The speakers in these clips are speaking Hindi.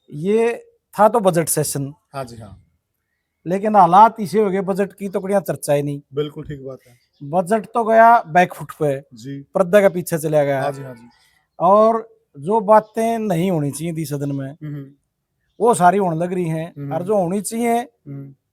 ये था तो बजट सेशन, हाँ जी हाँ, लेकिन हालात इसे हो गए बजट की तो बढ़िया चर्चा ही नहीं। बिल्कुल ठीक बात है बजट तो गया बैकफुट पे, जी। पर्दा के पीछे चला गया। हाँ जी हाँ जी। और जो बातें नहीं होनी चाहिए थी सदन में वो सारी होने लग रही हैं, और जो होनी चाहिए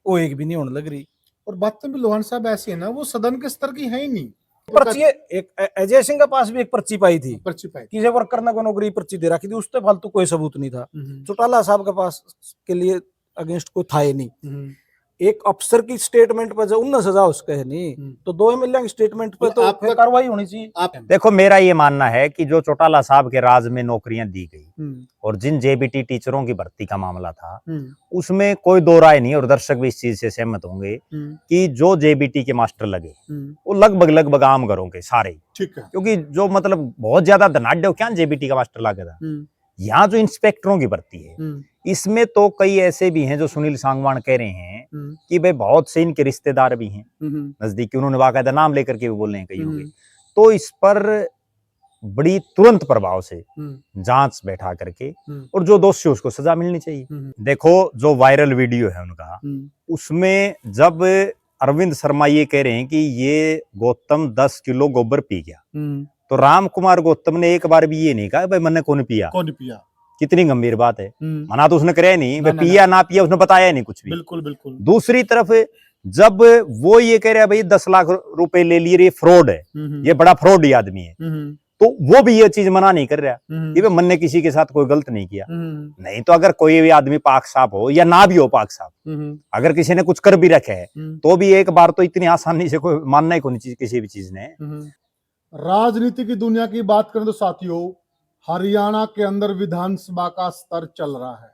वो एक भी नहीं होने लग रही। और बातें भी लोहान साहब ऐसी है ना, वो सदन के स्तर की है ही नहीं। पर्ची एक अजय सिंह के पास भी एक पर्ची पाई थी, पर्ची पाई किसी वर्कर ने को नौकरी पर्ची दे रखी थी, उस पर फालतू कोई सबूत नहीं था। चौटाला साहब के पास के लिए अगेंस्ट कोई था ही नहीं। एक अफसर की स्टेटमेंट पर जो 19 सजा उसके है नहीं, तो 2 एमएलए की स्टेटमेंट पे तो फिर कार्रवाई होनी चाहिए। देखो, मेरा ये मानना है कि जो चौटाला साहब के राज में नौकरियां दी गई और जिन जेबीटी टीचरों की भर्ती का मामला था, उसमें कोई दो राय नहीं, और दर्शक भी इस चीज से सहमत होंगे कि जो जेबीटी के मास्टर लगे वो लगभग आम घरों के सारे, ठीक है, क्योंकि जो मतलब बहुत ज्यादा धनाढ़ क्या जेबीटी का मास्टर लगे था। यहाँ जो इंस्पेक्टरों की भर्ती है इसमें तो कई ऐसे भी हैं जो सुनील सांगवान कह रहे हैं कि भाई बहुत से इनके रिश्तेदार भी हैं नजदीकी, उन्होंने बाकायदा नाम लेकर के भी बोल रहे हैं कई होंगे। तो इस पर बड़ी तुरंत प्रभाव से जांच बैठा करके और जो दोषी उसको सजा मिलनी चाहिए। देखो, जो वायरल वीडियो है उनका, उसमें जब अरविंद शर्मा ये कह रहे हैं कि ये गौतम 10 किलो गोबर पी गया, तो राम कुमार गौतम ने एक बार भी ये नहीं कहा भाई मैंने कौन पिया। कितनी गंभीर बात है। मना तो उसने कराया नहीं, भाई पिया ना पिया उसने बताया नहीं कुछ भी। बिल्कुल बिल्कुल। दूसरी तरफ जब वो ये कह रहा है भाई 10 लाख रुपए ले लिए, ये फ्रॉड है, ये बड़ा फ्रॉड ही आदमी है, तो वो भी ये चीज मना नहीं कर रहा कि मन ने किसी के साथ कोई गलत नहीं किया। नहीं तो अगर कोई भी आदमी पाक साफ हो या ना भी हो पाक साफ, अगर किसी ने कुछ कर भी रखे है तो भी एक बार तो इतनी आसानी से कोई मानना ही कोई चीज किसी भी चीज ने। राजनीति की दुनिया की बात करें तो साथियों, हरियाणा के अंदर विधानसभा का स्तर चल रहा है,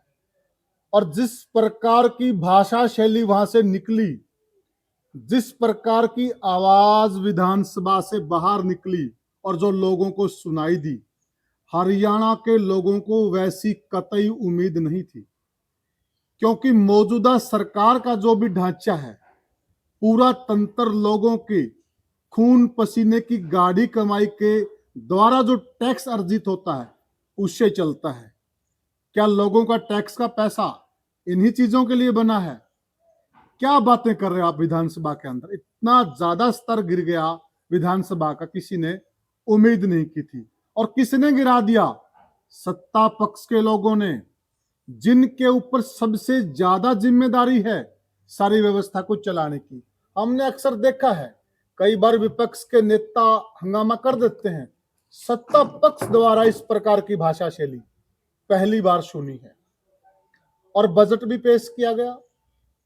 और जिस प्रकार की भाषा शैली वहां से निकली, जिस प्रकार की आवाज विधानसभा से बाहर निकली और जो लोगों को सुनाई दी, हरियाणा के लोगों को वैसी कतई उम्मीद नहीं थी। क्योंकि मौजूदा सरकार का जो भी ढांचा है, पूरा तंत्र लोगों के खून पसीने की गाढ़ी कमाई के द्वारा जो टैक्स अर्जित होता है उससे चलता है। क्या लोगों का टैक्स का पैसा इन्हीं चीजों के लिए बना है? क्या बातें कर रहे हो आप? विधानसभा के अंदर इतना ज्यादा स्तर गिर गया विधानसभा का, किसी ने उम्मीद नहीं की थी। और किसने गिरा दिया? सत्ता पक्ष के लोगों ने, जिनके ऊपर सबसे ज्यादा जिम्मेदारी है सारी व्यवस्था को चलाने की। हमने अक्सर देखा है, कई बार विपक्ष के नेता हंगामा कर देते हैं, सत्ता पक्ष द्वारा इस प्रकार की भाषा शैली पहली बार सुनी है। और बजट भी पेश किया गया,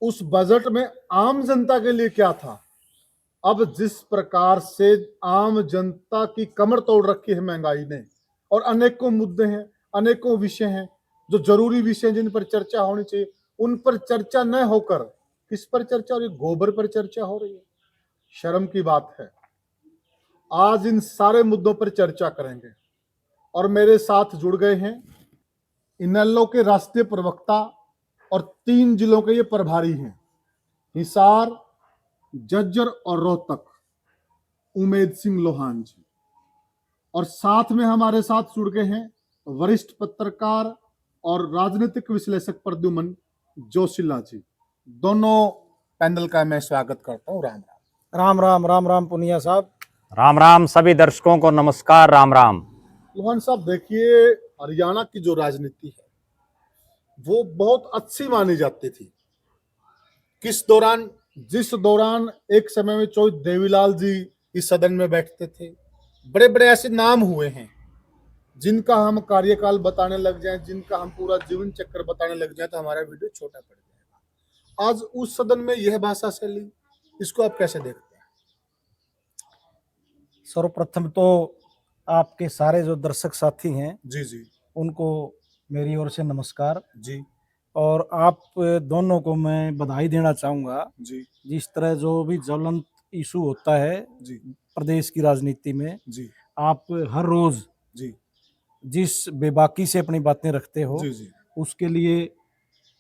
उस बजट में आम जनता के लिए क्या था? अब जिस प्रकार से आम जनता की कमर तोड़ रखी है महंगाई ने, और अनेकों मुद्दे हैं, अनेकों विषय हैं जो जरूरी विषय जिन पर चर्चा होनी चाहिए, उन पर चर्चा न होकर किस पर चर्चा हो रही है? गोबर पर चर्चा हो रही है। शर्म की बात है। आज इन सारे मुद्दों पर चर्चा करेंगे, और मेरे साथ जुड़ गए हैं इनेलो के राष्ट्रीय प्रवक्ता और 3 जिलों के ये प्रभारी हैं, हिसार, झज्जर और रोहतक, उमेद सिंह लोहान जी। और साथ में हमारे साथ जुड़ गए हैं वरिष्ठ पत्रकार और राजनीतिक विश्लेषक प्रद्युमन जोशीला जी। दोनों पैनल का मैं स्वागत करता हूं। राम राम। राम राम राम राम पुनिया साहब। राम राम, सभी दर्शकों को नमस्कार, राम राम। लोहान साहब, देखिए, हरियाणा की जो राजनीति है वो बहुत अच्छी मानी जाती थी। किस दौरान? जिस दौरान एक समय में चौधरी देवीलाल जी इस सदन में बैठते थे, बड़े बड़े ऐसे नाम हुए हैं जिनका हम कार्यकाल बताने लग जाएं, जिनका हम पूरा जीवन चक्र बताने लग जाएं तो हमारा वीडियो छोटा पड़ जाएगा। आज उस सदन में यह भाषा शैली, इसको आप कैसे देखते हैं? सर्वप्रथम तो आपके सारे जो दर्शक साथी हैं जी जी, उनको मेरी ओर से नमस्कार जी। और आप दोनों को मैं बधाई देना चाहूँगा जी जिस तरह जो भी ज्वलंत इशू होता है जी प्रदेश की राजनीति में, जी आप हर रोज जी जिस बेबाकी से अपनी बातें रखते हो जी जी उसके लिए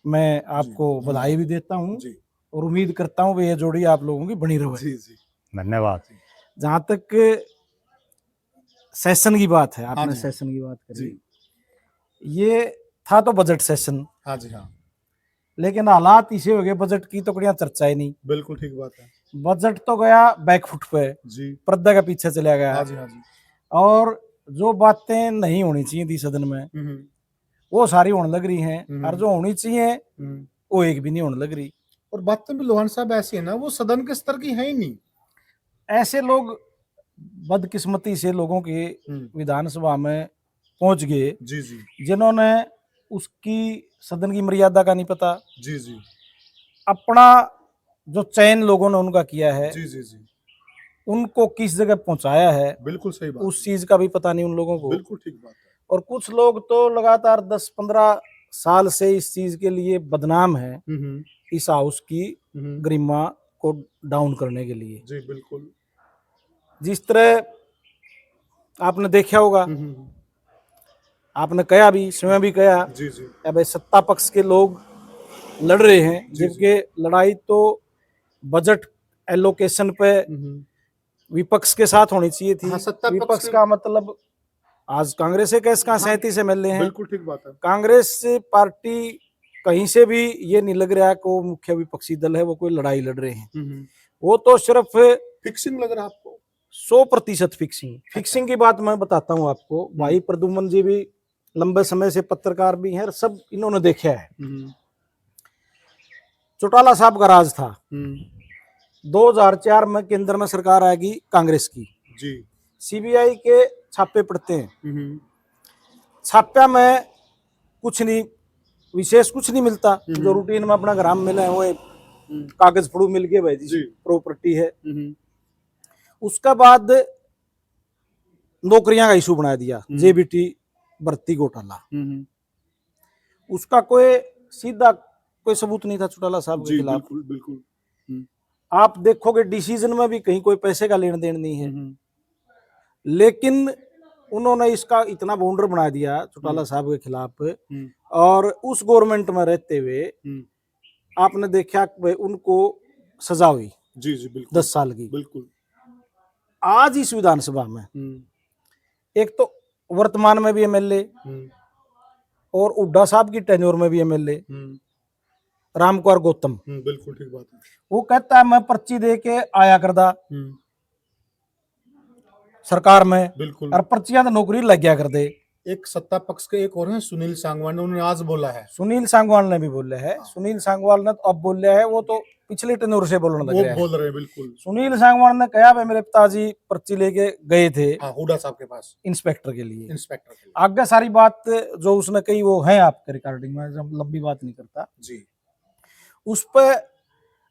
मैं आपको बधाई भी देता हूँ जी और उम्मीद करता हूँ ये जोड़ी आप लोगों की बनी रहे। जी जी, धन्यवाद। जहाँ तक सेशन की बात है, आपने हाँ जी, सेशन की बात करी, जी। ये था तो बजट सेशन, हाँ जी हाँ, लेकिन हालात इसे हो गए बजट की तो बढ़िया चर्चा ही नहीं। बिल्कुल ठीक बात है बजट तो गया बैकफुट पे, जी। पर्दा के पीछे चला गया। हाँ जी हाँ जी। और जो बातें नहीं होनी चाहिए थी सदन में वो सारी होने लग रही हैं, और जो होनी चाहिए वो एक भी नहीं होने लग रही। और बातें भी लोहान साहब ऐसी है ना, वो सदन के स्तर की है ही नहीं। ऐसे लोग बदकिस्मती से लोगों के विधानसभा में पहुंच गए जी जी जिन्होंने उसकी सदन की मर्यादा का नहीं पता, जी जी अपना जो चयन लोगों ने उनका किया है, जी जी जी, उनको किस जगह पहुंचाया है, बिल्कुल सही बात, उस चीज का भी पता नहीं उन लोगों को। बिल्कुल ठीक बात है। और कुछ लोग तो लगातार 10-15 साल से इस चीज के लिए बदनाम है, इस हाउस की गरिमा को डाउन करने के लिए। जी बिल्कुल। जिस तरह आपने देखा होगा, आपने कहा भी, स्वयं भी कहा, जी जी अब सत्ता पक्ष के लोग लड़ रहे हैं, जबकि लड़ाई तो बजट एलोकेशन पे विपक्ष के साथ होनी चाहिए थी। हाँ, सत्ता पक्ष विपक्ष का मतलब आज कांग्रेस एक इसका 37 MLA हैं। बिल्कुल ठीक बात है। कांग्रेस पार्टी कहीं से भी ये नहीं लग रहा है कि वो मुख्य विपक्षी दल है, वो कोई लड़ाई लड़ रहे हैं। वो तो सिर्फ फिक्सिंग लग रहा है आपको? 100% फिक्सिंग की बात मैं बताता हूँ आपको। भाई प्रद्युमन जी भी लंबे समय से पत्रकार भी हैं, सब इन्होंने देखा है। चौटाला साहब का राज था। 2004 में केंद्र में सरकार आएगी कांग्रेस की जी, सीबीआई के छापे पड़ते हैं। छापा में कुछ नहीं विशेष, कुछ नहीं मिलता, जो रूटीन में अपना ग्राम मिला है, वो कागज फड़ू मिल गए भाई जी, प्रॉपर्टी है। उसका बाद नौकरियां का इशू बना दिया, जेबीटी भर्ती घोटाला। उसका कोई सीधा कोई सबूत नहीं था चौटाला साहब के खिलाफ। बिल्कुल बिल्कुल। आप देखोगे डिसीजन में भी कहीं कोई पैसे का लेन देन नहीं है, लेकिन उन्होंने इसका इतना बाउंडर बना दिया चौटाला साहब के खिलाफ। और उस गवर्नमेंट में रहते हुए आपने देखा भाई उनको सजा हुई जी जी बिल्कुल 10 साल की। बिल्कुल। आज इस विधानसभा में एक तो वर्तमान में भी एमएलए और हुड्डा साहब की टेन्योर में भी एमएलए रामकुमार गौतम, बिल्कुल ठीक बात है। वो कहता है मैं पर्ची दे के आया करदा सरकार में, बिल्कुल। और पर्चियां तो नौकरी लग गया कर दे। एक सत्ता पक्ष के एक और हैं सुनील सांगवान, उन्होंने आज बोला है। सुनील सांगवान ने भी बोला है। सुनील सांगवान ने तो अब बोला है, वो तो पिछले टेन्योर से बोलने लग गया है। बोल रहे हैं बिल्कुल। सुनील सांगवान ने कहा भाई मेरे पिताजी पर्ची लेके गए थे हुड्डा साहब के पास इंस्पेक्टर के लिए। इंस्पेक्टर आगे सारी बात जो उसने कही वो है आपके रिकॉर्डिंग में, जब लंबी बात नहीं करता जी। उस पे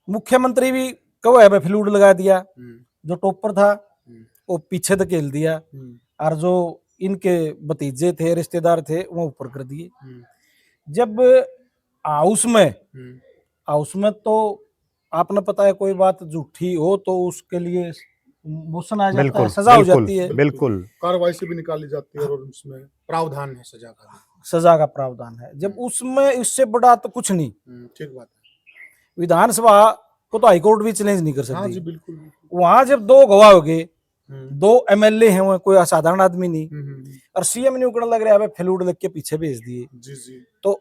मुख्यमंत्री भी कहो है फ्लूड लगा दिया। जो टॉपर था वो पीछे धकेल दिया, और जो इनके भतीजे थे रिश्तेदार थे वो ऊपर कर दिए। जब हाउस में तो आपने पता है कोई बात झूठी हो तो उसके लिए मोशन आ जाता है, सजा हो जाती है, बिल्कुल कार्रवाई से भी निकाली जाती है, और उसमें प्रावधान है सजा का, सजा का प्रावधान है। जब उसमें इससे बड़ा तो कुछ नहीं। ठीक बात है। विधानसभा को तो हाईकोर्ट भी चैलेंज नहीं कर सकती। हाँ जी बिल्कुल। वहां जब 2 गवाह हो गए, 2 एमएलए हैं, वो कोई असाधारण आदमी नहीं, और सीएम ने उकड़ने लग रहा है फ्लूड लग के पीछे भेज दिए। जी जी। तो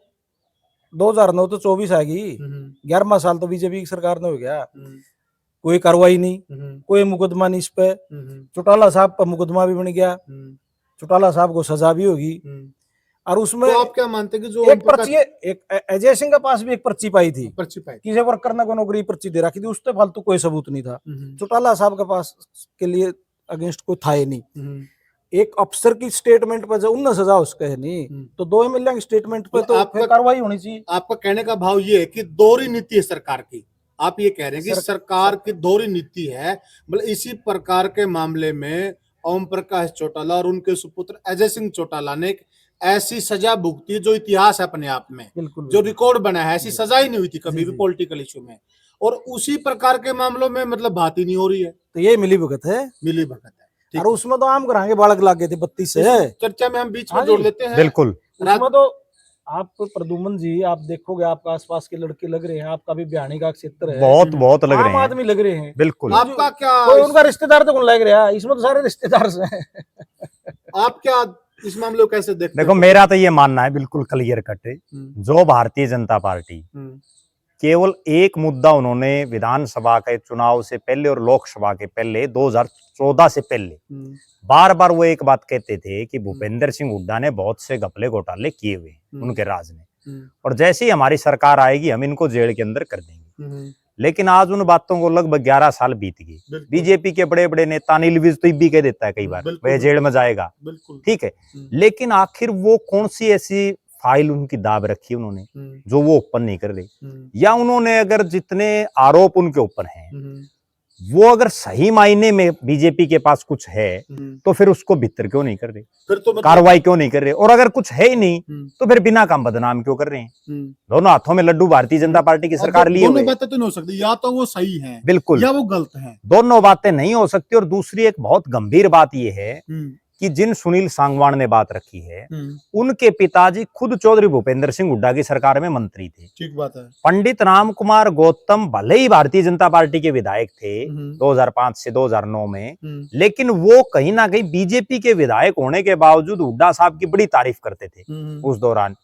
2009 तो 24 आ गई, 11वां साल तो बीजेपी की सरकार ने हो गया, कोई कार्रवाई नहीं, कोई मुकदमा नहीं इस पे। चौटाला साहब पर मुकदमा भी बन गया, चौटाला साहब को सजा भी होगी। और उसमें तो आप क्या मानते हैं कि जो एक पर्ची, एक अजय सिंह के पास भी एक पर्ची पाई थी, किसी वर्कर ने कोई नौकरी पर्ची दे रखी थी, उस पर फालतू कोई सबूत नहीं था। चौटाला साहब के पास के लिए अगेंस्ट कोई था ही नहीं। एक अफसर की स्टेटमेंट पर जब उन्हें सजा उसका है नहीं, तो 2 एमएलए की स्टेटमेंट पे तो फिर कार्रवाई होनी चाहिए। आपका कहने का भाव ये है कि दोहरी नीति है सरकार की। आप ये कह रहे हैं कि सरकार की दोहरी नीति है। मतलब इसी प्रकार के मामले में ओम प्रकाश चौटाला और उनके सुपुत्र अजय सिंह चौटाला ने ऐसी सजा भुगती जो इतिहास है अपने आप में, जो रिकॉर्ड बना है। ऐसी सजा ही नहीं हुई थी कभी भी पॉलिटिकल इशू में, और उसी प्रकार के मामलों में मतलब बात ही नहीं हो रही है। तो ये मिली भगत है, मिली भगत है। और उसमें तो आम करांगे बालक लाग गए थे 32 से। चर्चा में हम बीच में जोड़ लेते हैं। बिल्कुल। उसमें तो आप प्रद्युमन जी आप देखोगे, आपका आसपास के लड़के लग रहे हैं, आपका भी बिहानी का क्षेत्र है, बहुत लग रहे हैं, आम आदमी लग रहे हैं। बिल्कुल। आपका क्या कोई उनका रिश्तेदार तो कौन लग रहा है? इसमें तो सारे रिश्तेदार हैं। आप क्या इस मामले को कैसे देखते देखो हैं? मेरा तो ये मानना है बिल्कुल क्लियर कट है, जो भारतीय जनता पार्टी केवल एक मुद्दा उन्होंने विधानसभा के चुनाव से पहले और लोकसभा के पहले 2014 से पहले बार बार वो एक बात कहते थे कि भूपेंद्र सिंह हुड्डा ने बहुत से घपले घोटाले किए हुए हैं उनके राज में, और जैसे ही हमारी सरकार आएगी हम इनको जेल के अंदर कर देंगे। लेकिन आज उन बातों को लगभग 11 साल बीत गए। बीजेपी के बड़े बड़े नेता अनिल विज तो भी कह देता है कई बार वह जेल में जाएगा, ठीक है, लेकिन आखिर वो कौन सी ऐसी फाइल उनकी दाब रखी उन्होंने जो वो ओपन नहीं कर रहे, या उन्होंने अगर जितने आरोप उनके ऊपर हैं वो अगर सही मायने में बीजेपी के पास कुछ है तो फिर उसको भीतर क्यों नहीं कर रहे, फिर तो कार्रवाई क्यों नहीं कर रहे, और अगर कुछ है ही नहीं तो फिर बिना काम बदनाम क्यों कर रहे हैं। दोनों हाथों में लड्डू भारतीय जनता पार्टी की सरकार लिए हुए। दोनों बातें तो नहीं हो सकती, या तो वो सही है बिल्कुल या वो गलत है, दोनों बातें नहीं हो सकती। और दूसरी एक बहुत गंभीर बात यह है कि जिन सुनील सांगवान ने बात रखी है उनके पिताजी खुद चौधरी भूपेंद्र सिंह हुड्डा की सरकार में मंत्री थे। ठीक बात है। पंडित राम कुमार गौतम भले ही भारतीय जनता पार्टी के विधायक थे 2005 से 2009 में, लेकिन वो कहीं ना कहीं बीजेपी के विधायक होने के बावजूद हुड्डा साहब की बड़ी तारीफ करते थे उस दौरान।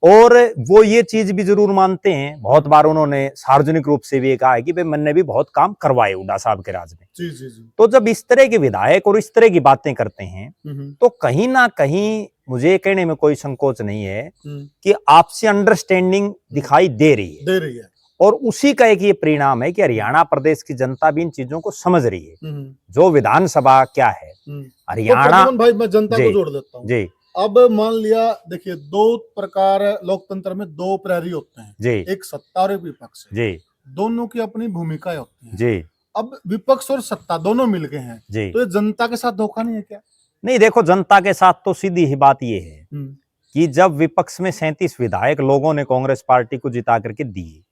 और वो ये चीज भी जरूर मानते हैं, बहुत बार उन्होंने सार्वजनिक रूप से भी ये कहा है कि भाई मैंने भी बहुत काम करवाए हुड्डा साहब के राज में। जी जी जी। तो जब इस तरह के विधायक और इस तरह की बातें करते हैं तो कहीं ना कहीं मुझे कहने में कोई संकोच नहीं है कि आपसी अंडरस्टैंडिंग दिखाई दे रही है। और उसी का एक ये परिणाम है कि हरियाणा प्रदेश की जनता भी इन चीजों को समझ रही है। जो विधानसभा क्या है हरियाणा, तो भाई मैं जनता को जोड़ देता हूँ जी। अब मान लिया, देखिए दो प्रकार लोकतंत्र में दो प्रहरी होते हैं जी, एक सत्ता और एक विपक्ष जी, दोनों की अपनी भूमिकाएं होती हैं जी। अब विपक्ष और सत्ता दोनों मिल गए हैं जी, तो ये जनता के साथ धोखा नहीं है क्या? नहीं, देखो जनता के साथ तो सीधी ही बात ये है कि जब विपक्ष में 37 विधायक लोगों ने कांग्रेस पार्टी को जिता करके दिए,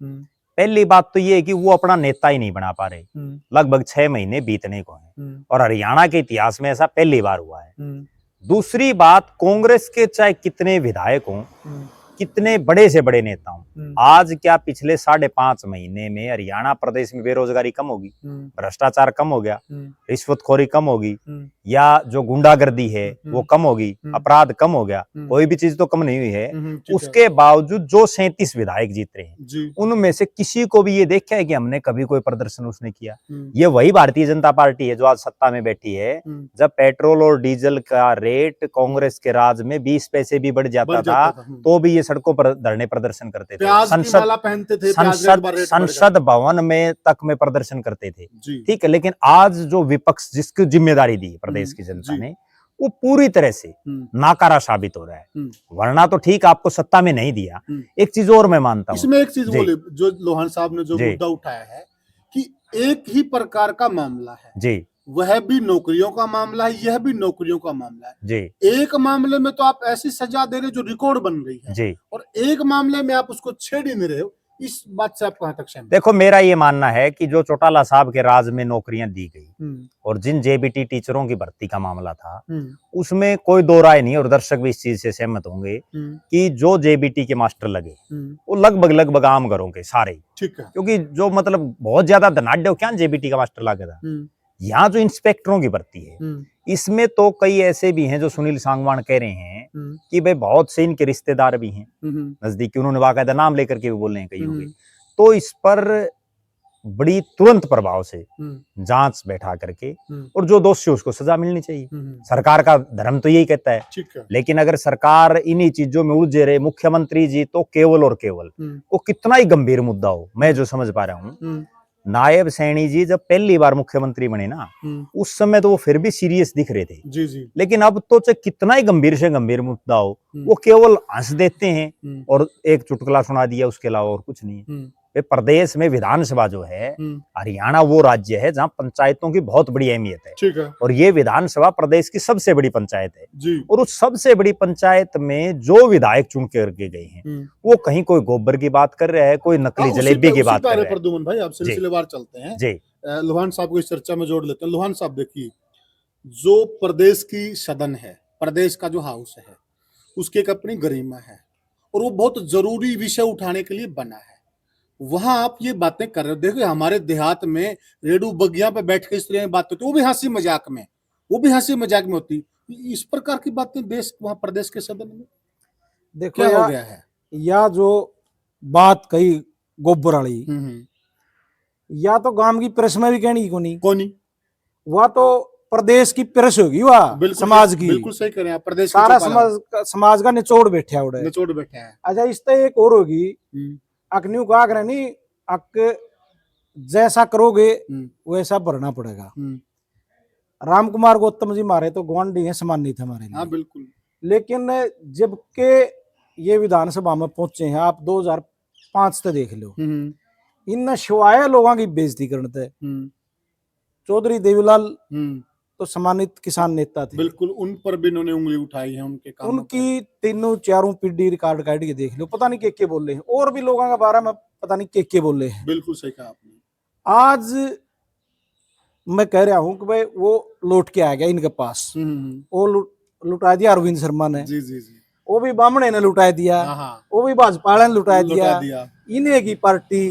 पहली बात तो ये है कि वो अपना नेता ही नहीं बना पा रहे, लगभग 6 महीने बीतने को हैं और हरियाणा के इतिहास में ऐसा पहली बार हुआ है। दूसरी बात, कांग्रेस के चाहे कितने विधायक हों, कितने बड़े से बड़े नेता हों, आज क्या पिछले 5.5 महीने में हरियाणा प्रदेश में बेरोजगारी कम होगी, भ्रष्टाचार कम हो गया, रिश्वतखोरी कम होगी, या जो गुंडागर्दी है वो कम होगी, अपराध कम हो गया, कोई भी चीज तो कम नहीं हुई है। उसके बावजूद जो 37 विधायक जीत रहे हैं उनमें से किसी को भी ये देखा है कि हमने कभी कोई प्रदर्शन उसने किया? ये वही भारतीय जनता पार्टी है जो आज सत्ता में बैठी है। जब पेट्रोल और डीजल का रेट कांग्रेस के राज में 20 पैसे भी बढ़ जाता था तो भी ये सड़कों पर धरने प्रदर्शन करते थे, संसद भवन में तक में प्रदर्शन करते थे, ठीक है। लेकिन आज जो विपक्ष जिसकी जिम्मेदारी दी प्रदेश की जनता ने, वो पूरी तरह से नाकारा साबित हो रहा है। वरना तो ठीक आपको सत्ता में नहीं दिया। एक चीज और मैं मानता हूँ इसमें, एक चीज बोले जो लोहान साहब ने जो मुद्दा उठाया है कि एक ही प्रकार का मामला है जी, वह भी नौकरियों का मामला है, यह भी नौकरियों का मामला है जी। एक मामले में तो आप ऐसी सजा दे रहे जो रिकॉर्ड बन रही है जी, और एक मामले में आप उसको छेड़ ही नहीं रहे हो। इस बात से आप कहां तक सहमत? देखो मेरा ये मानना है कि जो चौटाला साहब के राज में नौकरियां दी गई और जिन जेबीटी टीचरों की भर्ती का मामला था उसमें कोई दो राय नहीं, और दर्शक भी इस चीज से सहमत होंगे कि जो जेबीटी के मास्टर लगे वो लगभग आम घरों के सारे, ठीक है, क्योंकि जो मतलब बहुत ज्यादा धनाढ्य क्या जेबीटी का मास्टर लगा था। यहाँ जो इंस्पेक्टरों की भर्ती है इसमें तो कई ऐसे भी हैं जो सुनील सांगवान कह रहे हैं कि भाई बहुत से इनके रिश्तेदार भी हैं नजदीकी, उन्होंने बाकायदा नाम लेकर के भी बोल रहे हैं कई होंगे। तो इस पर बड़ी तुरंत प्रभाव से जांच बैठा करके और जो दोषी उसको सजा मिलनी चाहिए। सरकार का धर्म तो यही कहता है। लेकिन अगर सरकार इन्हीं चीजों में उलझे रहे, मुख्यमंत्री जी तो केवल और केवल वो कितना ही गंभीर मुद्दा हो, मैं जो समझ पा रहा हूँ, नायब सैनी जी जब पहली बार मुख्यमंत्री बने ना उस समय तो वो फिर भी सीरियस दिख रहे थे जी। लेकिन अब तो चाहे कितना ही गंभीर से गंभीर मुद्दा हो वो केवल हंस देते हैं और एक चुटकुला सुना दिया, उसके अलावा और कुछ नहीं है। प्रदेश में विधानसभा जो है, हरियाणा वो राज्य है जहाँ पंचायतों की बहुत बड़ी अहमियत है, ठीक है। और ये विधानसभा प्रदेश की सबसे बड़ी पंचायत है जी। और उस सबसे बड़ी पंचायत में जो विधायक चुन करके गए हैं वो कहीं कोई गोबर की बात कर रहा है, कोई नकली जलेबी की बात कर रहा है। प्रद्युमन भाई आप सिलसिलेवार चलते हैं जी, लोहान साहब को इस चर्चा में जोड़ लेते हैं। लोहान साहब देखिए, जो प्रदेश की सदन है, प्रदेश का जो हाउस है, उसकी एक अपनी गरिमा है और वो बहुत जरूरी विषय उठाने के लिए बना है। वहां आप ये बातें कर रहे हो, देखो हमारे देहात में रेडू बगिया पे बैठ के इस तरह बात होती, वो भी हंसी मजाक में होती। इस प्रकार की बातें देश वहां प्रदेश के सदन में देखो क्या हो गया है? या जो बात कही गोबर वाली, या तो गांव की प्रेस में भी कहनी को नहीं, कोनी वह तो प्रदेश की प्रेस होगी, वह समाज की, बिल्कुल सही कह रहे हैं आप, प्रदेश सारा समाज का निचोड़ बैठा उड़े, निचोड़ बैठे हैं। अच्छा इस तो एक और होगी, अकन्यू का आग्रह नहीं, अक जैसा करोगे वैसा भरना पड़ेगा। राम कुमार गौतम जी मारे तो ग्वांडी हैं, सम्मानित हमारे लिए। हाँ बिल्कुल। लेकिन जबकि ये विधानसभा में पहुंचे हैं, आप 2005 से देख लो, इन शिवाय लोगों की बेइज्जती करते। चौधरी देवीलाल तो सम्मानित किसान नेता थे, बिल्कुल, उन पर भी इन्होंने उंगली उठाई है, उनके काम उनकी तीनों चारों पीढ़ी रिकॉर्ड काट के देख लो, पता नहीं के बोल रहे हैं, और भी लोगों के बारे में पता नहीं के बोल रहे हैं। बिल्कुल सही कहा आपने। आज मैं कह रहा हूं कि भाई वो लौट के आ गया इनके पास, वो लुटा दिया अरविंद शर्मा ने, जी जी जी, वो भी बामणे ने लुटा दिया, वो भी भाजपा ने लुटा दिया, इन्हें की पार्टी,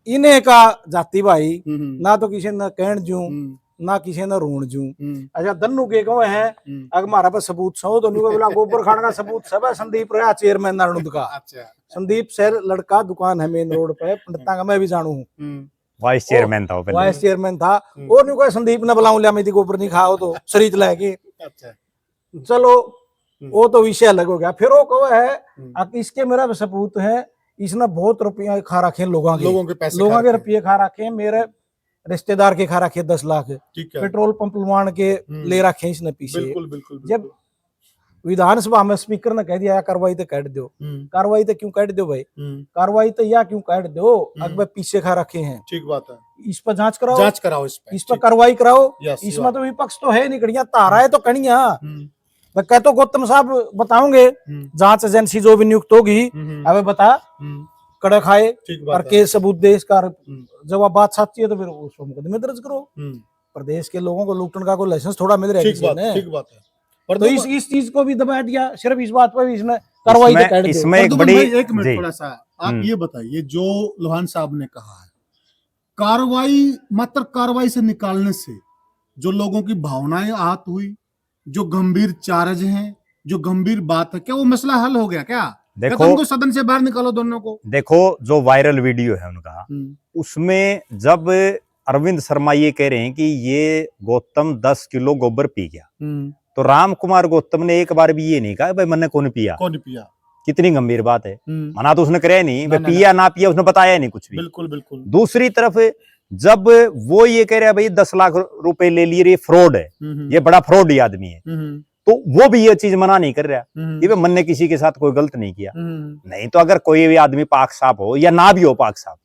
इन्हें का जाति भाई, ना तो किसी ने कहण जू, ना किसी ने रोण जू। अच्छा दन्नू के कहो है, अगर हमारा पे सबूत सो तो बोला गोबर खान का सबूत सब है, संदीप रहा चेयरमैन नारनुद का। संदीप सर लड़का दुकान है मेन रोड पे, पंडिता का मैं भी जानू हूँ, वाइस चेयरमैन था, वाइस चेयरमैन था, और नहीं कोई संदीप ने बुलाऊ लिया, मेरी गोबर नहीं खाओ तो शरीर लेके। चलो वो तो विषय अलग हो गया। फिर वो कहो है इसके मेरा भी सबूत है, इसने बहुत रुपया खा रखे लोगों के पैसे, लोगों के रुपये खा रखे हैं, मेरे रिश्तेदार के खा रखे 10 लाख, पेट्रोल पंप लुवान के ले रखे हैं इसने पीछे। बिल्कुल। जब विधानसभा में स्पीकर ने कह दिया कार्रवाई तो काट दो, कार्रवाई तो क्यों काट दो भाई, कार्रवाई तो या क्यों काट दो, अगर पीछे खा रखे हैं, ठीक बात है, इस पर जांच कराओ, इस पर कार्रवाई कराओ। इसमें तो विपक्ष तो है नहीं, कड़िया तारा है तो कड़िया। मैं कहता गौतम साहब बताओगे, जांच एजेंसी जो भी नियुक्त होगी, अब बता कड़े खाए करके सबूत दे, इसका जब आप बात सच्ची है तो फिर उसको मुकदमे दर्ज करो। प्रदेश के लोगों को लूटने का कोई लाइसेंस थोड़ा मिल रहा है, ठीक बात है। पर तो इस चीज को भी दबा दिया, सिर्फ इस बात पर भी इसने कार्रवाई कर दी। इसमें एक बड़ी, एक मिनट थोड़ा सा आप ये बताइए, जो लोहान साहब ने कहा है, कार्रवाई मात्र कार्रवाई से निकालने से जो लोगों की भावनाएं आहत हुई, जो गंभीर चार्ज हैं, जो गंभीर बात है, क्या वो मसला हल हो गया क्या? देखो उनको सदन से बाहर निकालो दोनों को। देखो जो वायरल वीडियो है उनका, उसमें जब अरविंद शर्मा ये कह रहे हैं कि ये गौतम 10 किलो गोबर पी गया, तो राम कुमार गौतम ने एक बार भी ये नहीं कहा भाई मैंने कौन पिया। कितनी गंभीर बात है, मना तो उसने करे नहीं, भाई पिया ना पिया उसने बताया नहीं कुछ भी। बिल्कुल। दूसरी तरफ जब वो ये कह रहा है भाई 10 लाख रुपए ले लिए, ये फ्रॉड है, ये बड़ा फ्रॉड आदमी है, तो वो भी ये चीज मना नहीं कर रहा कि मन ने किसी के साथ कोई गलत नहीं किया। नहीं तो अगर कोई भी आदमी पाक साफ हो या ना भी हो पाक साफ,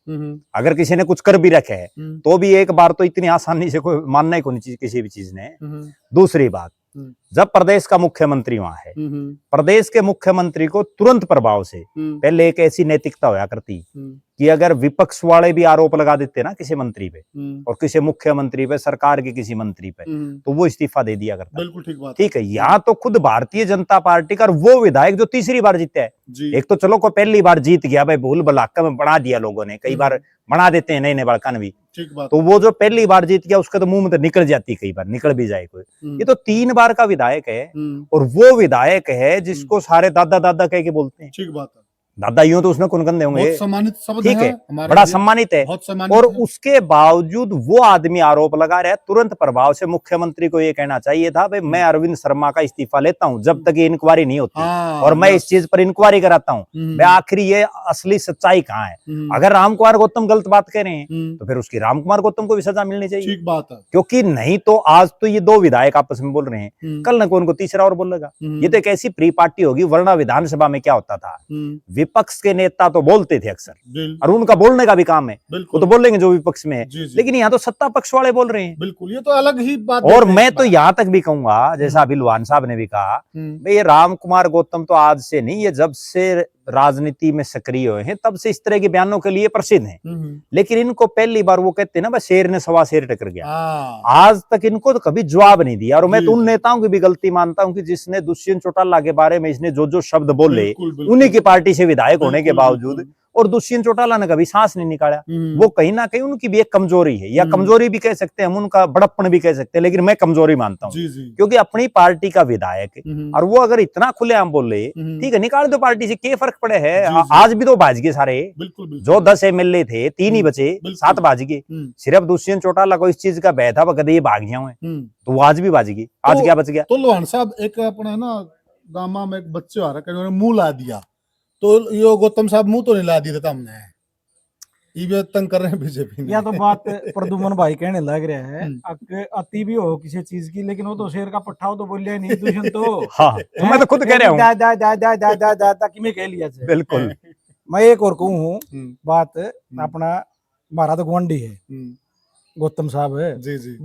अगर किसी ने कुछ कर भी रखे है तो भी एक बार तो इतनी आसानी से कोई मानना ही कोई चीज किसी भी चीज ने। दूसरी बात, जब प्रदेश का मुख्यमंत्री वहां है, प्रदेश के मुख्यमंत्री को तुरंत प्रभाव से पहले एक ऐसी नैतिकता होया करती कि अगर विपक्ष वाले भी आरोप लगा देते ना किसी मंत्री पे और किसी मुख्यमंत्री पे, सरकार के किसी मंत्री पे, तो वो इस्तीफा दे दिया करता। बिल्कुल ठीक बात। ठीक है, यहाँ तो खुद भारतीय जनता पार्टी का वो विधायक जो तीसरी बार जीता है, एक तो चलो को पहली बार जीत गया भाई, भूल भलाका में बना दिया लोगों ने, कई बार बना देते हैं नए बड़कन भी, तो वो जो पहली बार जीत गया उसका तो मुंह में तो निकल जाती, कई बार निकल भी जाए कोई। ये तो 3 बार का विधायक है, और वो विधायक है जिसको सारे दादा दादा कह के बोलते हैं। ठीक बात है, दादा यूं तो उसमें कुनकन होंगे, ठीक है, बड़ा सम्मानित है, और उसके बावजूद वो आदमी आरोप लगा रहा है। तुरंत प्रभाव से मुख्यमंत्री को ये कहना चाहिए था भाई मैं अरविंद शर्मा का इस्तीफा लेता हूं जब तक ये इंक्वायरी नहीं होती, और मैं इस चीज पर इंक्वायरी कराता हूं, मैं आखिर ये असली सच्चाई कहाँ है। अगर राम कुमार गौतम गलत बात कह रहे हैं तो फिर उसकी राम कुमार गौतम को भी सजा मिलनी चाहिए। ठीक बात है, क्योंकि नहीं तो आज तो ये 2 विधायक आपस में बोल रहे हैं, कल न को तीसरा और बोलेगा। ये तो एक ऐसी प्री पार्टी होगी, वरना विधानसभा में क्या होता था, विपक्ष के नेता तो बोलते थे अक्सर, और उनका बोलने का भी काम है, वो तो बोलेंगे जो विपक्ष में है, लेकिन यहाँ तो सत्ता पक्ष वाले बोल रहे हैं। बिल्कुल, ये तो अलग ही बात। और मैं तो यहाँ तक भी कहूंगा, जैसा अभी लोहान साहब ने भी कहा, भाई ये राम कुमार गौतम तो आज से नहीं, ये जब से राजनीति में सक्रिय हुए हैं तब से इस तरह के बयानों के लिए प्रसिद्ध हैं। लेकिन इनको पहली बार वो कहते हैं ना, बस शेर ने सवा शेर टकर गया, आज तक इनको तो कभी जवाब नहीं दिया। और मैं तो उन नेताओं की भी गलती मानता हूं कि जिसने दुष्यंत चौटाला के बारे में इसने जो जो शब्द बोले, उन्हीं की पार्टी से विधायक होने के बावजूद और दुष्यंत चौटाला ने कभी सांस नहीं निकाला। वो कहीं ना कहीं उनकी भी एक कमजोरी है, या कमजोरी भी कह सकते हैं हम, उनका बड़प्पन भी कह सकते हैं, लेकिन मैं कमजोरी मानता हूँ। क्योंकि अपनी पार्टी का विधायक और वो अगर इतना खुलेआम बोले, ठीक है निकाल दो पार्टी से, क्या फर्क पड़े है। आज भी तो भाज गए सारे, जो 10 MLA थे 3 ही बचे, 7 भाज गए। सिर्फ दुष्यंत चौटाला को इस चीज का भय था कदे ये भाग जाओ, तो वो आज भी भाज गई। आज क्या बच गया? तो लोहान साहब, एक अपना ना गामा में एक बच्चे आ रहा है, मुंह ला दिया, तो यो गौतम साहब मुंह तो नहीं ला दिया था हमने, ये तंग कर रहे हैं बीजेपी। या तो बात प्रदुमन भाई कहने लग रहा है, अति भी हो किसी चीज की, लेकिन वो तो शेर का पट्टा हो तो बोलिया नहीं दूषण तो। हाँ, तो मैं तो खुद कह रहा हूँ कि मैं कह लिया से। बिल्कुल। मैं एक और कहूँ बात, अपना हमारा तो गुआंढी है गौतम साहब है जी जी,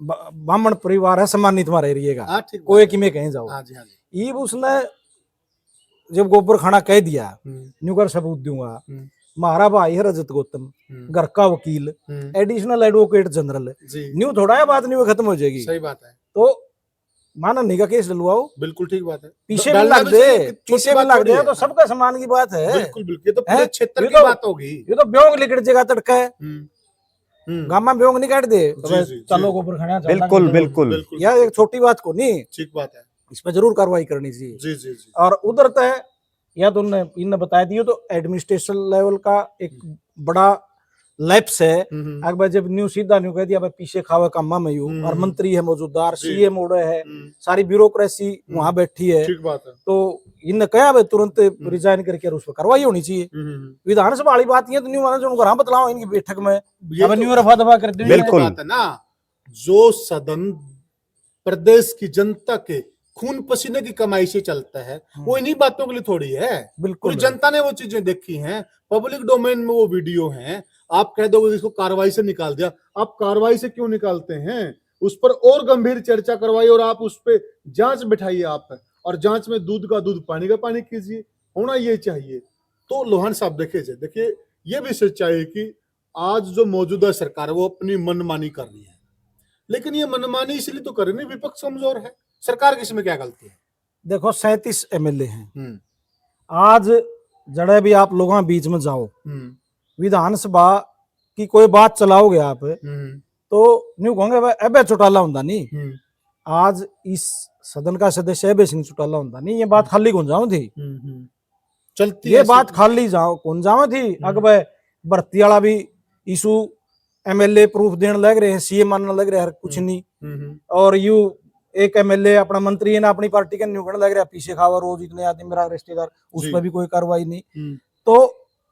ब्राह्मण परिवार है, सम्मानित हमारे एरिया का, कोई कि मैं कहीं जाओ। ये उसने जब गोबर खाना कह दिया, न्यू कर सबूत दूंगा, हमारा भाई है रजत गौतम, घर का वकील, एडिशनल एडवोकेट जनरल, न्यू थोड़ा है बात, न्यू खत्म हो जाएगी। सही बात है। तो माना नहीं का केस डलवाओ, बिल्कुल ठीक बात है, पीछे भी लग दे, पीछे भी लग दे, तो सबका सम्मान की बात है। बिल्कुल बिल्कुल, ये तो पूरे क्षेत्र की बात होगी। ये तो ब्योंग लिकट जगह तड़का है, गामा ब्योंग नहीं काट दे तो चलो गोबर खाना। बिल्कुल बिल्कुल, यह एक छोटी बात को नहीं, ठीक बात है, इस पर जरूर कार्रवाई करनी चाहिए। जी जी जी। और उधर तो है, या तो इनने बताया दिया, तो एडमिनिस्ट्रेशन लेवल का एक बड़ा लैप्स है। अगर जब न्यू सीधा न्यू कह दिया भाई पीछे खावे कामा में यू, और मंत्री है मौजूदार, सीएम उड़े है, सारी ब्यूरोक्रेसी वहां बैठी है, ठीक बात है। तो इनने कहा भाई तुरंत रिजाइन करके उस पर कार्रवाई होनी चाहिए। विधानसभा वाली बात ये तो न्यू माना जो घर बतलाओ इनकी बैठक में, अब न्यू रफा दफा कर दी। बिल्कुल बात है ना, जो सदन प्रदेश की जनता के खून पसीने की कमाई से चलता है, वो इन्हीं बातों के लिए थोड़ी है। बिल्कुल, जनता ने वो चीजें देखी हैं, पब्लिक डोमेन में वो वीडियो हैं। आप कह दोगे इसको कार्रवाई से निकाल दिया, आप कार्रवाई से क्यों निकालते हैं? उस पर और गंभीर चर्चा करवाइए, और आप उस पर जांच बिठाइए आप, और जांच में दूध का दूध पानी का पानी कीजिए, होना ये चाहिए। तो लोहान साहब देखिए ये भी सच्चाई है कि आज जो मौजूदा सरकार है वो अपनी मनमानी कर रही है, लेकिन ये मनमानी इसलिए तो कर रही नहीं, विपक्ष कमजोर है, सरकार किसमें क्या गलती है? देखो 37 MLA हैं, आज जड़े भी आप लोगों के बीच में जाओ, विधानसभा की कोई बात चलाओगे आप, तो न्यू कहोगे भाई अबे चौटाला होता नहीं, आज इस सदन का सदस्य अबे सिंह चौटाला होता नहीं, ये बात खाली कौन जाओ थी, चलती ये बात खाली जाओ कौन जाओ थी। अगर भर्ती वाला भी इशू MLA प्रूफ देने लग रहे हैं, सीएम मानने लग रहे हैं कुछ नहीं, और यू एक MLA अपना मंत्री है ना अपनी पार्टी के न्यू करने लग रहा है पीछे खावा रोज इतने आदमी मेरा रिश्तेदार, उस पर भी कोई कार्रवाई नहीं। तो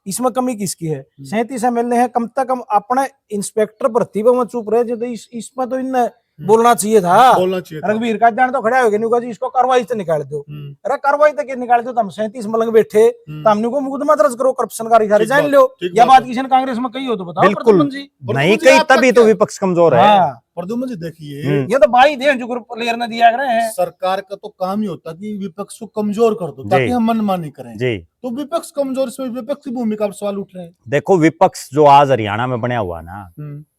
इसमें कमी किसकी है? 37 MLA है, कम से कम अपने इंस्पेक्टर भर्ती पर चुप रहे, जो इसमें तो इन बोलना चाहिए था। रघुवीर का जान तो खड़ा हो गया जी इसको कार्रवाई से निकाल दो, अरे कार्रवाई तक निकाल दो, हम 37 मलंग बैठे तो हमने को मुकदमा दर्ज करो, करप्शन का रिजाइन लो। या बात किसी ने कांग्रेस में कही हो तो बताओ प्रद्युमन जी, नहीं कही तभी तो विपक्ष कमजोर है। प्रद्युमन जी देखिए, ये तो भाई दे जो ग्रुप प्लेयर ने दिया रहे हैं, सरकार का तो काम ही होता कि विपक्ष को कमजोर कर दो ताकि हम मनमानी करें जी। तो विपक्ष कमजोर, इसमें विपक्ष की भूमिका पर सवाल उठ रहे हैं। देखो विपक्ष जो आज हरियाणा में बना हुआ ना,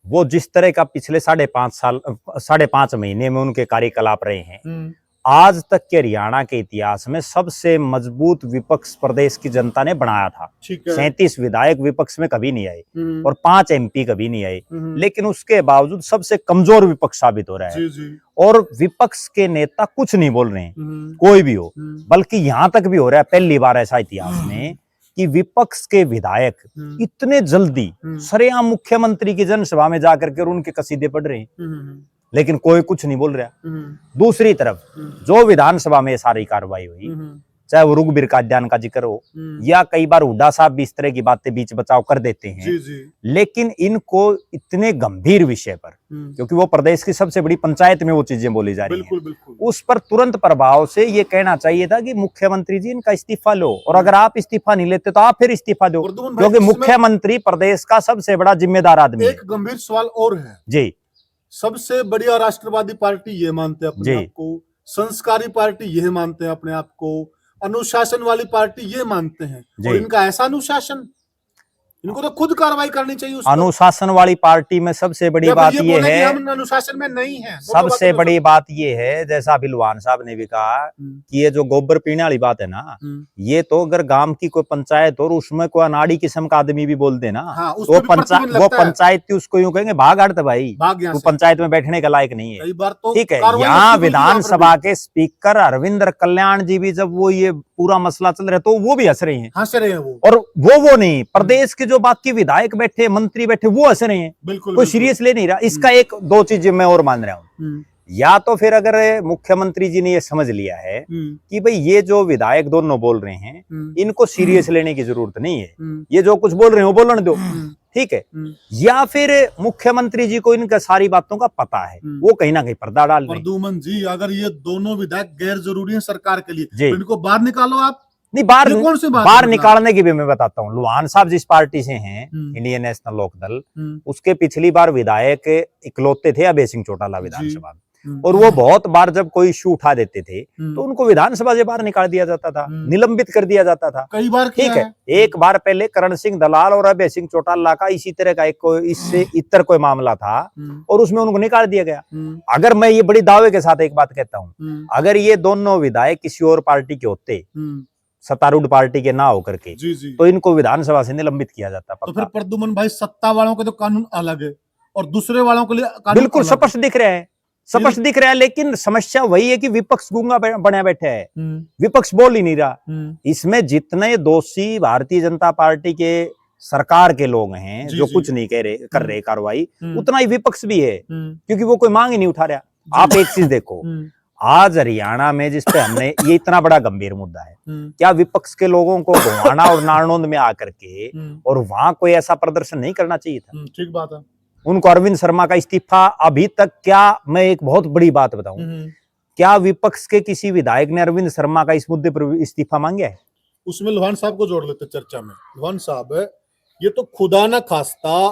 वो जिस तरह का पिछले 5.5 महीने में उनके कार्यकलाप रहे हैं, आज तक के हरियाणा के इतिहास में सबसे मजबूत विपक्ष प्रदेश की जनता ने बनाया था। 37 विधायक विपक्ष में कभी नहीं आए और 5 MP कभी नहीं आए, लेकिन उसके बावजूद सबसे कमजोर विपक्ष साबित हो रहा है। और विपक्ष के नेता कुछ नहीं बोल रहे हैं, कोई भी हो, बल्कि यहां तक भी हो रहा है पहली बार ऐसा इतिहास में कि विपक्ष के विधायक इतने जल्दी सरेआम मुख्यमंत्री की जनसभा में जाकर के उनके कसीदे पढ़ रहे हैं, लेकिन कोई कुछ नहीं बोल रहा। दूसरी तरफ जो विधानसभा में सारी कार्रवाई हुई, चाहे वो रघुवीर काद्यान का जिक्र हो या कई बार हुड्डा साहब भी इस तरह की बातें बीच बचाव कर देते हैं, लेकिन इनको इतने गंभीर विषय पर, क्योंकि वो प्रदेश की सबसे बड़ी पंचायत में वो चीजें बोली जा रही हैं, उस पर तुरंत प्रभाव से ये कहना चाहिए था कि मुख्यमंत्री जी इनका इस्तीफा लो, और अगर आप इस्तीफा नहीं लेते तो आप फिर इस्तीफा दो, क्योंकि मुख्यमंत्री प्रदेश का सबसे बड़ा जिम्मेदार आदमी है। एक गंभीर सवाल और है जी, सबसे बढ़िया राष्ट्रवादी पार्टी ये मानते हैं अपने आप को, संस्कारी पार्टी ये मानते हैं अपने आप को, अनुशासन वाली पार्टी ये मानते हैं, और इनका ऐसा अनुशासन, इनको तो खुद कार्रवाई करनी चाहिए उस पर। अनुशासन वाली पार्टी में सबसे बड़ी जब बात ये बोले कि है, हम अनुशासन में नहीं है, सबसे बड़ी बात ये है, जैसा अभी लुहान साहब ने भी कहा कि ये जो गोबर पीने वाली बात है ना, ये तो अगर गांव की कोई पंचायत और उसमें कोई अनाड़ी किस्म का आदमी भी बोल दे ना, हाँ, उस तो पे भी प्रतिबंध वो लगता है। पंचायत थी उसको यूं कहेंगे भाग हट भाई, भाग यहाँ तू से। पंचायत में बैठने के लायक नहीं है। कई बार तो ठीक है, कार्रवाई यहाँ होती हुई यहाँ पर विधानसभा के स्पीकर अरविंद कल्याण जी भी जब वो ये पूरा मसला चल रहा है तो वो भी हंस रहे हैं, हंस रहे हैं वो, और वो नहीं, प्रदेश के जो बाकी विधायक बैठे, मंत्री बैठे, वो हंस रहे हैं, बिल्कुल कोई सीरियस ले नहीं रहा। इसका एक दो चीजें मैं और मान रहा हूँ, या तो फिर अगर मुख्यमंत्री जी ने ये समझ लिया है कि भाई ये जो विधायक दोनों बोल रहे हैं इनको सीरियस लेने की जरूरत नहीं है, ये जो कुछ बोल रहे हैं वो बोलने दो, ठीक है, या फिर मुख्यमंत्री जी को इनका सारी बातों का पता है, वो कहीं ना कहीं पर्दा डाल रहे हैं। प्रद्युमन जी, अगर ये दोनों विधायक गैर जरूरी है सरकार के लिए, जी। तो इनको बाहर निकालो आप। नहीं, बाहर ये कौन सी बात बाहर है? निकालने की भी मैं बताता हूँ। लुहान साहब जिस पार्टी से हैं, इंडियन नेशनल लोकदल, उसके पिछली बार विधायक इकलौते थे अभय सिंह चौटाला विधानसभा में, और वो बहुत बार जब कोई इश्यू उठा देते थे तो उनको विधानसभा से बाहर निकाल दिया जाता था, निलंबित कर दिया जाता था, कई बार ठीक है। एक बार पहले करण सिंह दलाल और अभय सिंह चौटाला का इसी तरह का एक इससे इतर कोई मामला था और उसमें उनको निकाल दिया गया। अगर मैं ये बड़ी दावे के साथ एक बात कहता हूँ, अगर ये दोनों विधायक किसी और पार्टी के होते, सत्तारूढ़ पार्टी के ना होकर के, तो इनको विधानसभा से निलंबित किया जाता। तो फिर प्रद्युमन भाई, सत्ता वालों के तो कानून अलग है और दूसरे वालों के लिए कानून बिल्कुल अलग है। स्पष्ट दिख रहा है, स्पष्ट दिख रहा है, लेकिन समस्या वही है कि विपक्ष गूंगा बना बैठा है, विपक्ष बोल ही नहीं रहा। इसमें जितने दोषी भारतीय जनता पार्टी के सरकार के लोग हैं जो कुछ नहीं कर रहे कार्रवाई, उतना ही विपक्ष भी है, क्योंकि वो कोई मांग ही नहीं उठा रहा। आप एक चीज देखो, आज हरियाणा में जिस पे हमने ये इतना बड़ा गंभीर मुद्दा है, क्या विपक्ष के लोगों को गोहाना और नारनौंद में आकर के और वहां कोई ऐसा प्रदर्शन नहीं करना चाहिए था? ठीक बात है। उनको अरविंद शर्मा का इस्तीफा अभी तक, क्या मैं एक बहुत बड़ी बात बताऊं, क्या विपक्ष के किसी विधायक ने अरविंद शर्मा का इस मुद्दे पर इस्तीफा मांगा है? उसमें लोहान साहब को जोड़ लेते चर्चा में। लोहान साहब, ये तो खुदा न खास्ता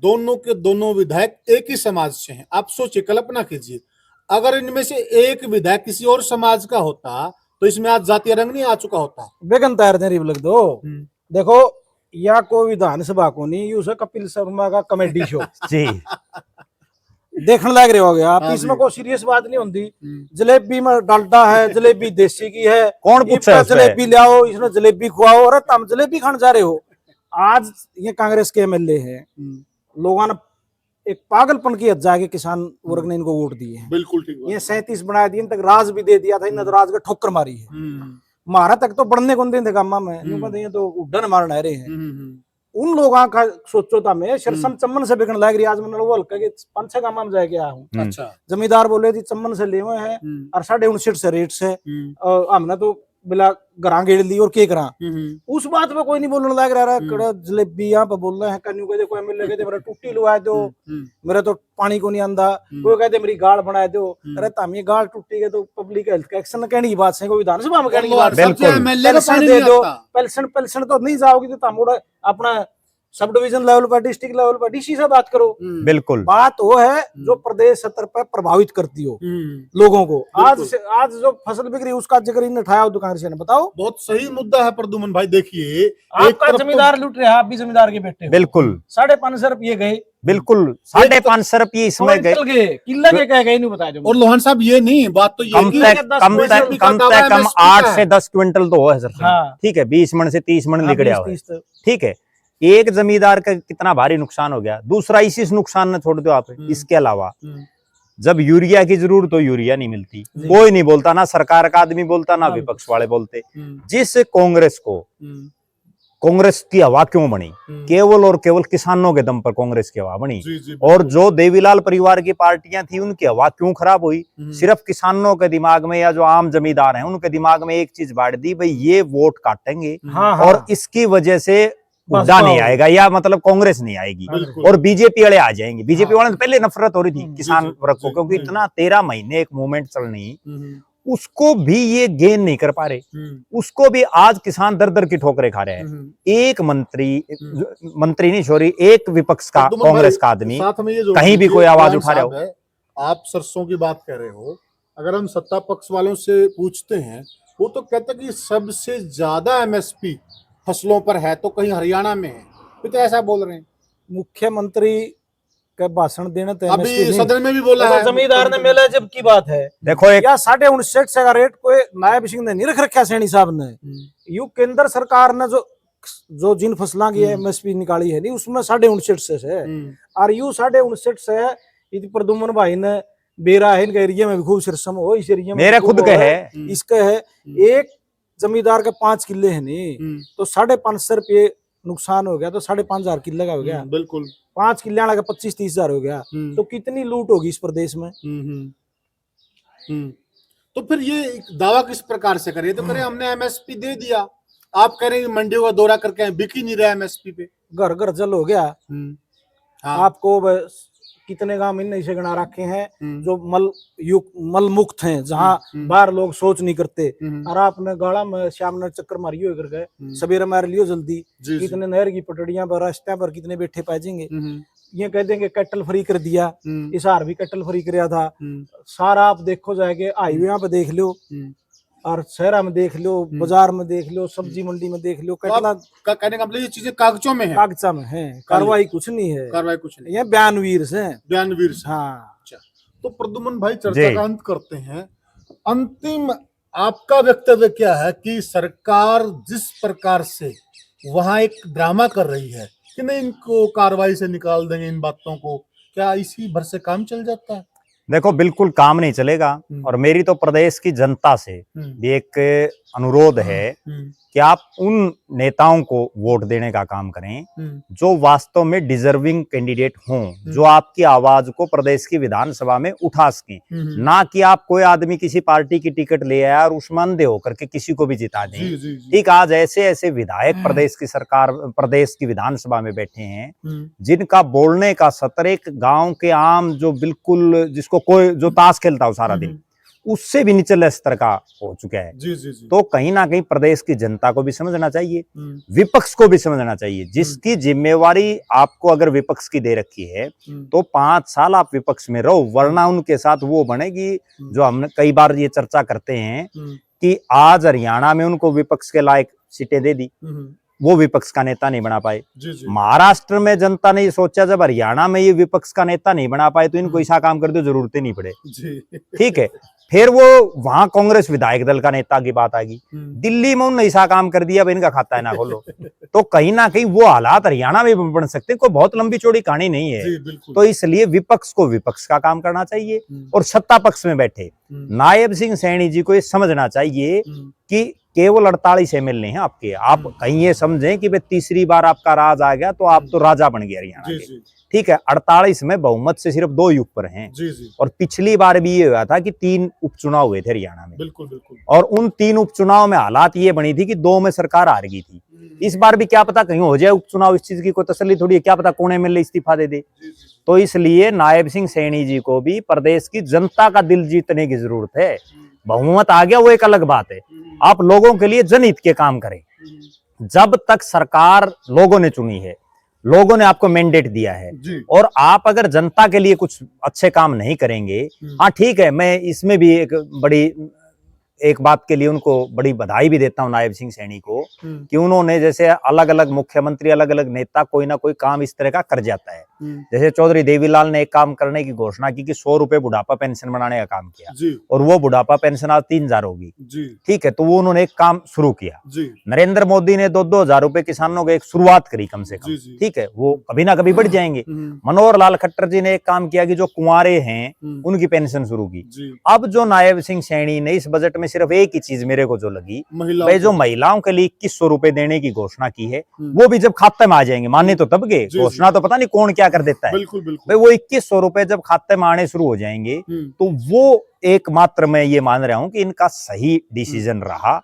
दोनों के दोनों विधायक एक ही समाज से हैं। आप सोचिए, कल्पना कीजिए, अगर इनमें से एक विधायक किसी और समाज का होता तो इसमें आज जातीय रंग नहीं आ चुका होता। बेगन तैयार नहीं लग दो। देखो, या कोई विधानसभा को नहीं, यूं कपिल शर्मा का कॉमेडी शो जी देखने लग रहे हो गया आप। इसमें कोई सीरियस बात नहीं होती। जलेबी में डालडा है, जलेबी देसी की है, कौन पूछा? जलेबी ले आओ, इसमें जलेबी खुआओ, और तुम जलेबी खाने जा रहे हो। आज ये कांग्रेस के एमएलए है, लोगों ने एक पागलपन की हद जाके किसान वर्ग ने इनको वोट दिए हैं। बिल्कुल ठीक बात। ये 37 बना दिए, इन तक राज भी दे दिया था, इन राज का ठोकर मारी है। मारा तक तो बढ़ने को दिन थे गामा में, ये तो उड्डन मारने रहे हैं। उन लोगों का सोचो था मैं शरसम चम्मन से बिकने लग रही। आज मैंने वो हल्का के 5-6 गामा में जाके आया हूँ। अच्छा, जमींदार बोले थी चम्मन से ले हुए हैं और 59.5 से रेट से, और हमने तो बिला गरा गेड़ ली और के करा। उस बात पे कोई नहीं बोलने लग रहा है। कड़ा जलेबी यहाँ पे बोल रहे हैं, कन्यू कहते कोई एमएलए कहते मेरा टूटी लुआ दो, मेरा तो पानी को नहीं आंदा, कोई कहते मेरी गाड़ बना दो। अरे ताम ये गाड़ टूटी गई तो पब्लिक हेल्थ का एक्शन कहने की बात से, कोई विधानसभा में कहने की बात, पेंशन दे दो, पेंशन तो नहीं जाओगी तो ताम अपना सब डिवीजन लेवल पर, डिस्ट्रिक्ट लेवल पर डीसी से बात करो। बिल्कुल, बात वो है जो प्रदेश स्तर पर प्रभावित करती हो लोगों को। आज जो फसल बिक रही है उसका जिक्र इन्हें उठाया दुकान से, बताओ। बहुत सही मुद्दा है प्रद्युमन भाई। देखिए, आपका जमींदार लूट रहा है, आप भी जमींदार के बेटे हो। बिल्कुल 550 रुपये गए, बिल्कुल 550 रुपये इसमें गए, किला के कह गए नहीं बताया। और लोहान साहब, ये नहीं बात तो ये कम से कम 8 से 10 क्विंटल तो है सर। ठीक है, 20 मन से 30 मन निकला हुआ है। ठीक है, एक जमींदार का कितना भारी नुकसान हो गया। दूसरा, इसी नुकसान ने छोड़ दो आप, इसके अलावा जब यूरिया की जरूरत हो यूरिया नहीं मिलती, कोई नहीं बोलता, ना सरकार का आदमी बोलता, ना विपक्ष वाले बोलते। जिस कांग्रेस को, कांग्रेस की हवा क्यों बनी? केवल और केवल किसानों के दम पर कांग्रेस की हवा बनी। और जो देवीलाल परिवार की पार्टियां थी उनकी हवा क्यों खराब हुई? सिर्फ किसानों के दिमाग में या जो आम जमींदार हैं उनके दिमाग में एक चीज बांट दी, भाई ये वोट काटेंगे और इसकी वजह से हुड्डा नहीं आएगा, या मतलब कांग्रेस नहीं आएगी और बीजेपी वाले आ जाएंगे। बीजेपी वाले तो पहले नफरत हो रही थी किसान वर्ग को, क्योंकि इतना 13 महीने एक मूवमेंट चलनी, उसको भी ये गेन नहीं कर पा रहे। उसको भी आज किसान दर दर की ठोकरें खा रहे हैं। एक मंत्री नहीं, सॉरी, एक विपक्ष का, कांग्रेस का आदमी कहीं भी कोई आवाज उठा रहा हो। आप सरसों की बात कर रहे हो, अगर हम सत्ता पक्ष वालों से पूछते हैं, वो तो कहते हैं कि सबसे ज्यादा एमएसपी फसलों पर है तो कहीं हरियाणा में है। भी तो ऐसा बोल रहे हैं। मुख्यमंत्री का भाषण देना तो अभी MSP नहीं। सदन में भी बोला है जमींदार ने मेला जब की बात है, देखो एक या 59.5 का रेट कोई नायब सिंह ने नहीं रख रखा सैनी साहब ने। यू केंद्र सरकार ने जो जिन फसलों की MSP निकाली है नहीं, उसमें 59.5 से है। और यू 59.5 से यदि प्रदुमन भाई ने बेरा है इनके एरिया में भी खूब सिरसम हो, इस एरिया में मेरे खुद के है, इसका है। एक जमींदार के 5 किले है नहीं, तो 550 रुपये नुकसान हो गया, तो 5,500 किले का हो गया। बिल्कुल 5 किले वाला का 25-30 हजार हो गया, तो कितनी लूट होगी इस प्रदेश में। तो फिर ये दावा किस प्रकार से करें? तो करें हमने MSP दे दिया, आप कह रहे हैं मंडियों का दौरा करके बिक ही नहीं रहा MSP पे, घर घर जल हो गया। हाँ। आपको कितने गांव इन से गणा रखे हैं जो मल मुक्त हैं, जहाँ बाहर लोग सोच नहीं करते। और आपने गाड़ा में शाम ने चक्कर मारियो कर गए, सवेरे मार लियो जल्दी, कितने नहर की पटड़ियां पर रास्ते पर कितने बैठे पाएंगे। ये कह देंगे कैटल फ्री कर दिया, इस हार भी कैटल फ्री कराया था। सारा आप देखो जाएंगे, हाईवे पे देख लो और शहरा में देख लो, बाजार में देख लो, सब्जी मंडी में देख लो, कैटला कहने का मतलब ये चीजें कागजों में है, कागजा में है, कार्रवाई कुछ नहीं है, कार्रवाई कुछ नहीं, ये बयानवीर से। हाँ। तो प्रद्युमन भाई चर्चा का अंत करते हैं। अंतिम आपका वक्तव्य क्या है कि सरकार जिस प्रकार से वहां एक ड्रामा कर रही है कि नहीं इनको कार्रवाई से निकाल देंगे इन बातों को, क्या इसी भर से काम चल जाता है? देखो बिल्कुल काम नहीं चलेगा। और मेरी तो प्रदेश की जनता से भी एक अनुरोध है कि आप उन नेताओं को वोट देने का काम करें जो वास्तव में डिजर्विंग कैंडिडेट हों, जो आपकी आवाज को प्रदेश की विधानसभा में उठा सकें, ना कि आप कोई आदमी किसी पार्टी की टिकट ले आया और उसमें अंधे होकर के किसी को भी जिता दें। ठीक, आज ऐसे ऐसे विधायक प्रदेश की सरकार, प्रदेश की विधानसभा में बैठे हैं जिनका बोलने का सतर एक गांव के आम जो बिल्कुल जिसको कोई जो ताश खेलता हो सारा दिन, उससे भी निचले स्तर का हो चुका है। तो कहीं ना कहीं प्रदेश की जनता को भी समझना चाहिए, विपक्ष को भी समझना चाहिए, जिसकी जिम्मेवारी आपको अगर विपक्ष की दे रखी है तो 5 साल आप विपक्ष में रहो, वरना उनके साथ वो बनेगी जो हमने कई बार ये चर्चा करते हैं कि आज हरियाणा में उनको विपक्ष के लायक सीटें दे दी, वो विपक्ष का नेता नहीं बना पाए। महाराष्ट्र में जनता ने ये सोचा जब हरियाणा में ये विपक्ष का नेता नहीं बना पाए तो इनको ऐसा काम कर दो, जरूरत ही नहीं पड़े। ठीक है, फिर वो वहां कांग्रेस विधायक दल का नेता की बात आएगी, दिल्ली में उन्होंने ऐसा काम कर दिया, अब इनका खाता है ना खोलो। तो कहीं ना कहीं वो हालात हरियाणा में भी बन सकते हैं, कोई बहुत लंबी चौड़ी कहानी नहीं है। तो इसलिए विपक्ष को विपक्ष का काम करना चाहिए और सत्ता पक्ष में बैठे नायब सिंह सैनी जी को ये समझना चाहिए कि केवल 48 MLA हैं आपके। आप कहीं ये समझें कि भाई तीसरी बार आपका राज आ गया तो आप तो राजा बन गए हरियाणा के। ठीक है, 48 में बहुमत से सिर्फ 2 ही ऊपर हैं। और पिछली बार भी ये हुआ था कि 3 उपचुनाव हुए थे हरियाणा में। बिल्कुल बिल्कुल। और उन 3 उपचुनाव में हालात ये बनी थी कि 2 में सरकार हार गई थी। इस बार भी क्या पता कहीं हो जाए उपचुनाव, इस चीज की कोई तसल्ली थोड़ी है, क्या पता कौन MLA इस्तीफा दे दे। तो इसलिए नायब सिंह सैनी जी को भी प्रदेश की जनता का दिल जीतने की जरूरत है। बहुमत आ गया वो एक अलग बात है, आप लोगों के लिए जनहित के काम करें। जब तक सरकार लोगों ने चुनी है, लोगों ने आपको मैंडेट दिया है, और आप अगर जनता के लिए कुछ अच्छे काम नहीं करेंगे, हाँ ठीक है, मैं इसमें भी एक बात के लिए उनको बड़ी बधाई भी देता हूं नायब सिंह सैनी को कि उन्होंने जैसे अलग अलग मुख्यमंत्री, अलग अलग नेता कोई ना कोई काम इस तरह का कर जाता है। जैसे चौधरी देवीलाल ने एक काम करने की घोषणा की कि 100 रुपए बुढ़ापा पेंशन बनाने का काम किया, और वो बुढ़ापा पेंशन आज 3,000 होगी। ठीक है, तो वो उन्होंने एक काम शुरू किया। नरेंद्र मोदी ने 2-2 हजार रुपए किसानों को एक शुरुआत करी कम से कम। ठीक है, वो कभी ना कभी बढ़ जाएंगे। मनोहर लाल खट्टर जी ने एक काम किया कि जो कुंवारे हैं उनकी पेंशन शुरू की। अब जो नायब सिंह सैनी ने इस बजट में सिर्फ एक ही चीज मेरे को जो लगी, भाई जो महिलाओं के लिए 2100 रुपए देने की घोषणा की है, वो भी जब खाते में आ जाएंगे, माने तो तब के, घोषणा तो पता नहीं कौन क्या कर देता है। बिल्कुल बिल्कुल। भाई वो 2100 रुपए जब खाते में आने शुरू हो जाएंगे तो वो एकमात्र मैं ये मान रहा हूं कि इनका सही डिसीजन रहा।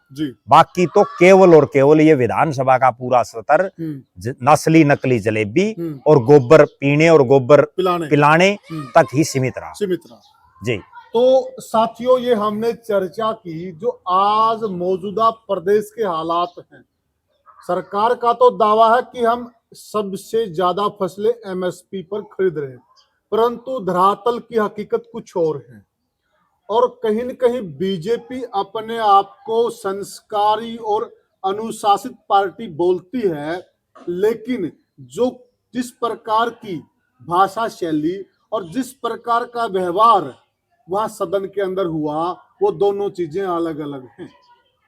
बाकी तो केवल और केवल ये विधानसभा का पूरा सत्र नस्ली नकली जलेबी और गोबर पीने और गोबर पिलाने तक ही सीमित रहा। जी, तो साथियों, ये हमने चर्चा की जो आज मौजूदा प्रदेश के हालात हैं। सरकार का तो दावा है कि हम सबसे ज्यादा फसलें MSP पर खरीद रहे हैं, परंतु धरातल की हकीकत कुछ और है। और कहीं न कहीं बीजेपी अपने आप को संस्कारी और अनुशासित पार्टी बोलती है, लेकिन जो जिस प्रकार की भाषा शैली और जिस प्रकार का व्यवहार वहां सदन के अंदर हुआ, वो दोनों चीजें अलग अलग हैं।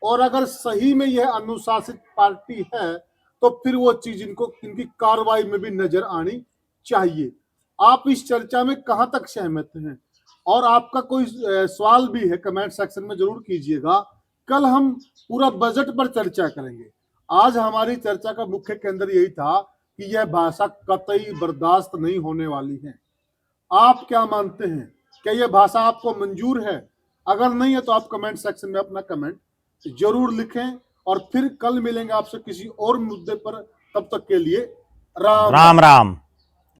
और अगर सही में यह अनुशासित पार्टी है तो फिर वो चीज इनकी कार्रवाई में भी नजर आनी चाहिए। आप इस चर्चा में कहां तक सहमत हैं? और आपका कोई सवाल भी है कमेंट सेक्शन में जरूर कीजिएगा। कल हम पूरा बजट पर चर्चा करेंगे। आज हमारी चर्चा का मुख्य केंद्र यही था कि यह भाषा कतई बर्दाश्त नहीं होने वाली है। आप क्या मानते हैं? क्या यह भाषा आपको मंजूर है? अगर नहीं है तो आप कमेंट सेक्शन में अपना कमेंट जरूर लिखें और फिर कल मिलेंगे आपसे किसी और मुद्दे पर। तब तक के लिए राम राम राम।